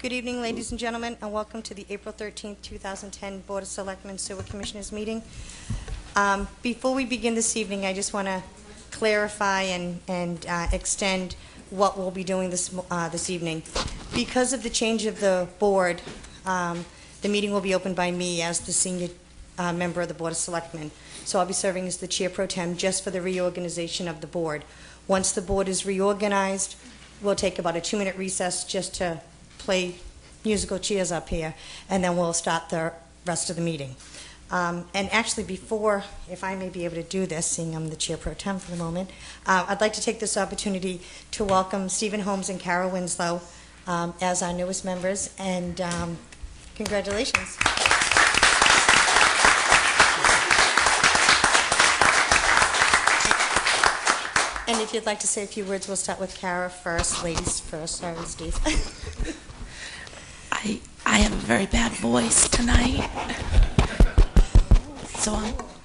Good evening, ladies and gentlemen, and welcome to the April 13th, 2010 Board of Selectmen Sewer Commissioners meeting. Before we begin this evening, I just want to clarify and extend what we'll be doing this evening. Because of the change of the board, the meeting will be opened by me as the senior member of the Board of Selectmen. So I'll be serving as the Chair Pro Tem just for the reorganization of the board. Once the board is reorganized, we'll take about a 2-minute recess just to play musical chairs up here, and then we'll start the rest of the meeting. And actually, before, if I may be able to do this, seeing I'm the Chair Pro Tem for the moment, I'd like to take this opportunity to welcome Stephen Holmes and Kara Winslow as our newest members, and congratulations. And if you'd like to say a few words, we'll start with Kara first. Ladies first. Sorry, Steve. I have a very bad voice tonight. So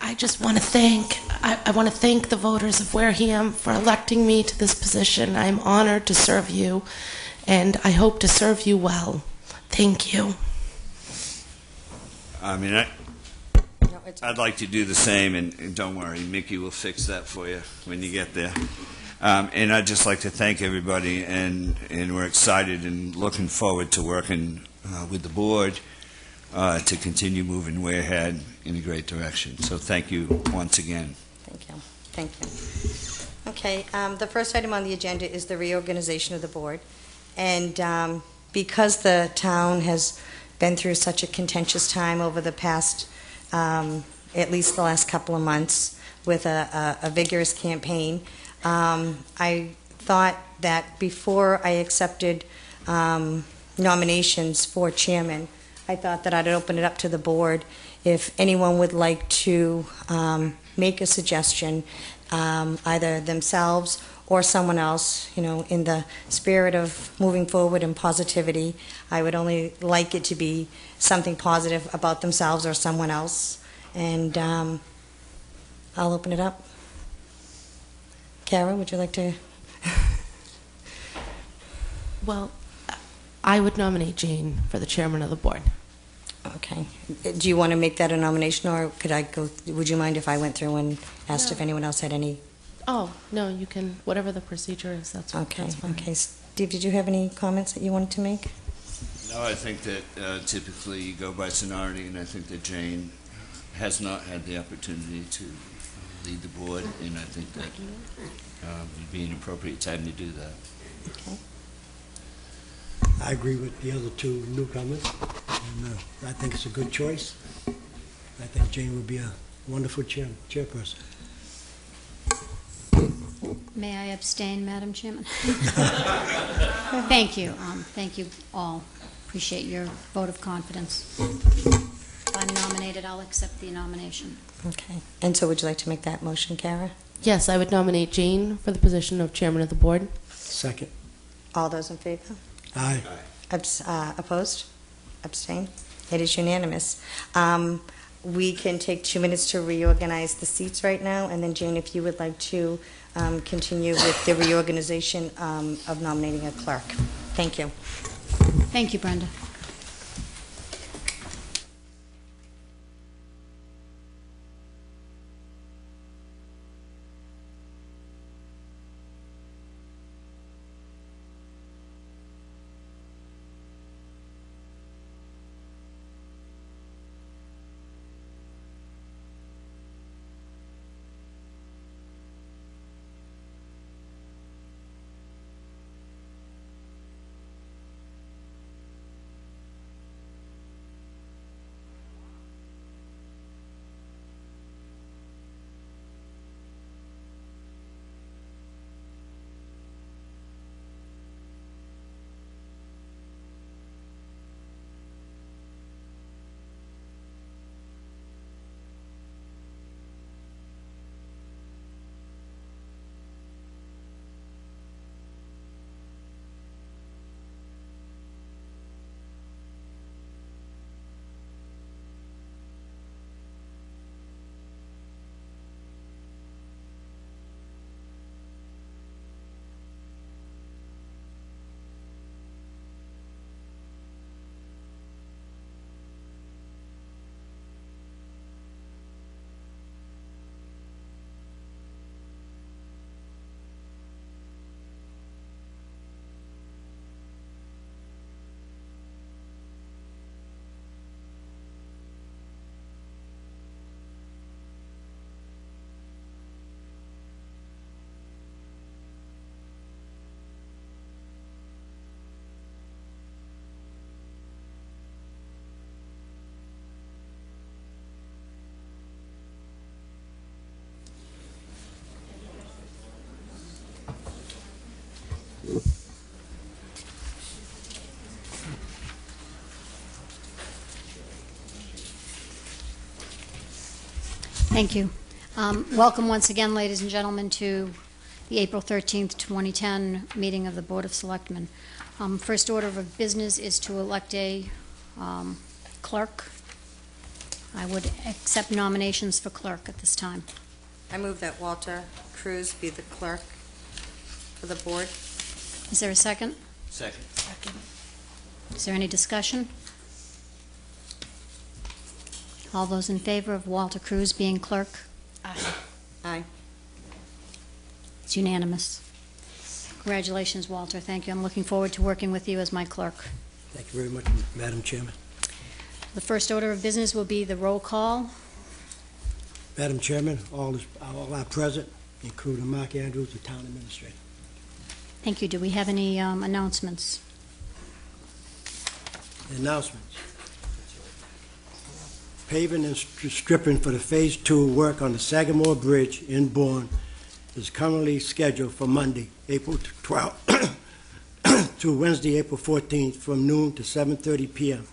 I just want to thank, I want to thank the voters of Wareham for electing me to this position. I'm honored to serve you, and I hope to serve you well. Thank you. I'd like to do the same, and don't worry, Mickey will fix that for you when you get there. And I'd just like to thank everybody, and we're excited and looking forward to working with the board to continue moving Wareham in a great direction. So thank you once again. Thank you. Thank you. Okay, the first item on the agenda is the reorganization of the board. And because the town has been through such a contentious time over the past at least the last couple of months with a vigorous campaign, I thought that before I accepted nominations for chairman, I thought that I'd open it up to the board if anyone would like to make a suggestion, either themselves or someone else, you know, in the spirit of moving forward and positivity. I would only like it to be something positive about themselves or someone else. And I'll open it up. Kara, would you like to? Well, I would nominate Jane for the chairman of the board. Okay. Do you want to make that a nomination, or could I go? Would you mind if I went through and asked if anyone else had any? Oh, no, you can, whatever the procedure is, that's Okay. that's fine. Okay. Steve, did you have any comments that you wanted to make? No, I think that typically you go by seniority, and I think that Jane has not had the opportunity to lead the board, and I think that would be an appropriate time to do that. Okay. I agree with the other two newcomers, and I think it's a good choice. I think Jane would be a wonderful chairperson. May I abstain, Madam Chairman? Thank you. Thank you all. Appreciate your vote of confidence. If I'm nominated, I'll accept the nomination. Okay. And so would you like to make that motion, Kara? Yes, I would nominate Jane for the position of chairman of the board. Second. All those in favor? Aye. Opposed? Abstain? It is unanimous. We can take 2 minutes to reorganize the seats right now, and then Jane, if you would like to continue with the reorganization of nominating a clerk. Thank you. Thank you, Brenda. Thank you. Welcome once again, ladies and gentlemen, to the April 13th, 2010 meeting of the Board of Selectmen. First order of business is to elect a clerk. I would accept nominations for clerk at this time. I move that Walter Cruz be the clerk for the board. Is there a second? Second. Is there any discussion? All those in favor of Walter Cruz being clerk? Aye. It's unanimous. Congratulations, Walter. Thank you. I'm looking forward to working with you as my clerk. Thank you very much, Madam Chairman. The first order of business will be the roll call. Madam Chairman, all are present, including Mark Andrews, the Town Administrator. Thank you. Do we have any announcements? Announcements. Paving and stripping for the Phase 2 work on the Sagamore Bridge in Bourne is currently scheduled for Monday, April 12th to Wednesday, April 14th from noon to 7:30 p.m.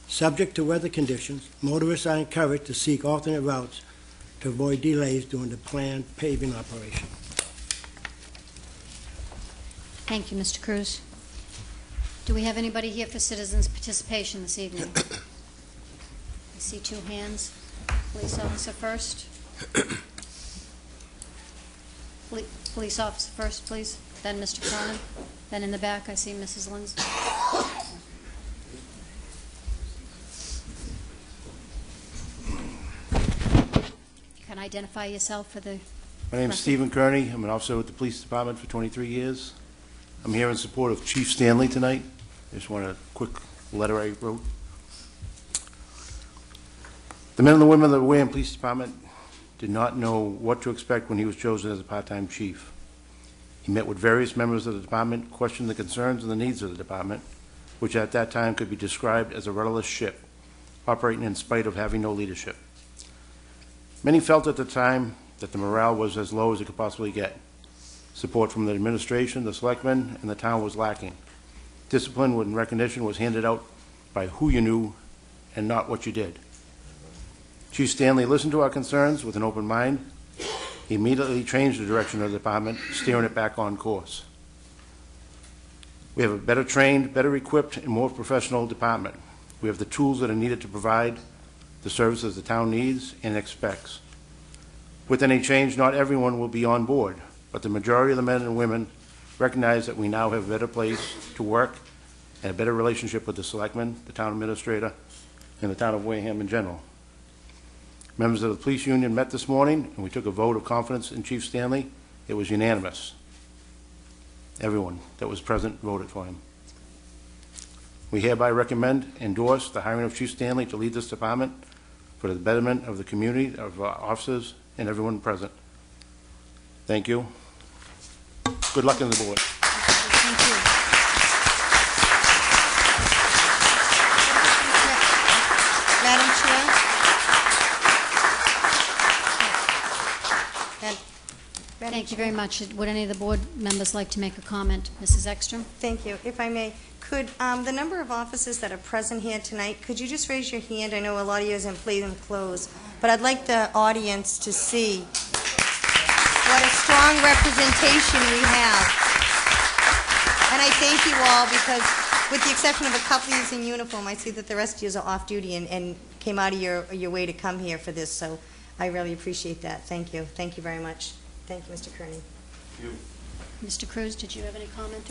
Subject to weather conditions, motorists are encouraged to seek alternate routes to avoid delays during the planned paving operation. Thank you, Mr. Cruz. Do we have anybody here for citizens' participation this evening? I see two hands. Police officer first. Police officer first, please. Then Mr. Cronin. Then in the back, I see Mrs. Lindsay. You can identify yourself for the... My name is Stephen Kearney. I'm an officer with the Police Department for 23 years. I'm here in support of Chief Stanley tonight. I just want a quick letter I wrote. The men and the women of the Wareham Police Department did not know what to expect when he was chosen as a part-time chief. He met with various members of the department, questioned the concerns and the needs of the department, which at that time could be described as a rudderless ship, operating in spite of having no leadership. Many felt at the time that the morale was as low as it could possibly get. Support from the administration, the selectmen, and the town was lacking. Discipline and recognition was handed out by who you knew and not what you did. Chief Stanley listened to our concerns with an open mind. He immediately changed the direction of the department, steering it back on course. We have a better trained, better equipped, and more professional department. We have the tools that are needed to provide the services the town needs and expects. With any change, not everyone will be on board, but the majority of the men and women recognize that we now have a better place to work and a better relationship with the selectmen, the town administrator, and the town of Wareham in general. Members of the police union met this morning, and we took a vote of confidence in Chief Stanley. It was unanimous. Everyone that was present voted for him. We hereby recommend, endorse the hiring of Chief Stanley to lead this department for the betterment of the community, of our officers, and everyone present. Thank you. Good luck on the board. Thank you. Madam Chair? Thank you very much. Would any of the board members like to make a comment? Mrs. Ekstrom? Thank you. If I may, could the number of officers that are present here tonight, could you just raise your hand? I know a lot of you isn't play them close, but I'd like the audience to see what a strong representation we have. And I thank you all because, with the exception of a couple of you in uniform, I see that the rest of you are off duty and came out of your way to come here for this, so I really appreciate that. Thank you. Thank you very much. Thank you, Mr. Kearney. Mr. Cruz, did you have any comment?